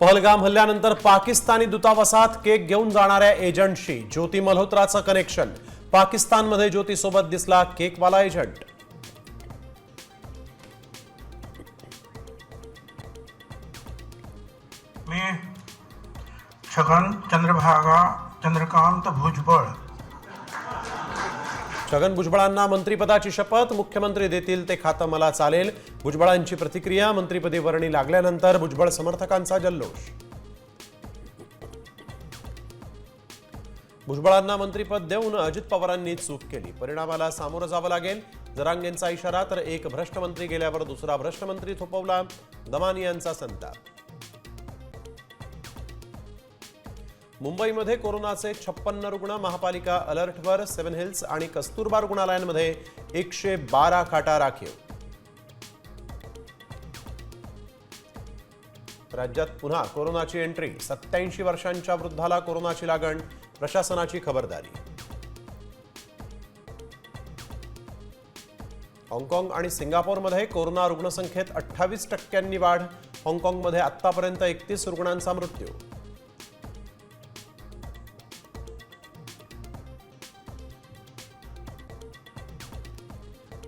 पहलगाम हल्ल्यानंतर पाकिस्तानी दूतावासात केक घेऊन जाणाऱ्या एजंटशी ज्योती मल्होत्राचं कनेक्शन। पाकिस्तानमध्ये ज्योतीसोबत दिसला केकवाला एजंट। मी छगन चंद्रकांत भुजबळ। छगन भुजबळांना मंत्रिपदाची शपथ। मुख्यमंत्री देतील ते खातं मला चालेल। भुजबळांची प्रतिक्रिया। मंत्रिपदी वर्णी लागल्यानंतर भुजबळ समर्थकांचा जल्लोष। भुजबळांना मंत्रिपद देऊन अजित पवारांनी चूक केली, परिणामाला सामोरं जावं लागेल। जरांगेंचा इशारा। तर एक भ्रष्ट मंत्री गेल्यावर दुसरा भ्रष्ट मंत्री थोपवला। दमानी यांचा संताप। मुंबईमध्ये कोरोनाचे 56 रुग्ण। महापालिका अलर्टवर। सेव्हन हिल्स आणि कस्तुरबा रुग्णालयांमध्ये 112 खाटा राखीव। राज्यात पुन्हा कोरोनाची एंट्री। 87 वर्षांच्या वृद्धाला कोरोनाची लागण। प्रशासनाची खबरदारी। हाँगकाँग आणि सिंगापूरमध्ये कोरोना रुग्णसंख्येत 28% वाढ। हाँगकाँगमध्ये आतापर्यंत 31 रुग्णांचा मृत्यू।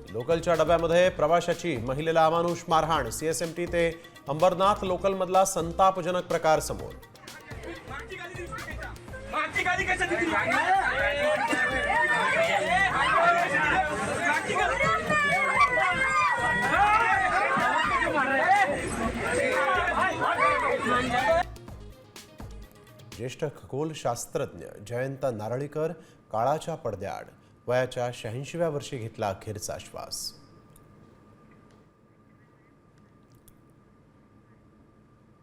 लोकलच्या डब्यामध्ये प्रवाशाची महिलेला अमानुष मारहाण। सीएसएमटी ते अंबरनाथ लोकलमधला संतापजनक प्रकार समोर। ज्येष्ठ खगोलशास्त्रज्ञ जयंत नारळीकर काळाच्या पडद्याआड वयाच्या 86व्या वर्षी घेतला अखेरचा श्वास।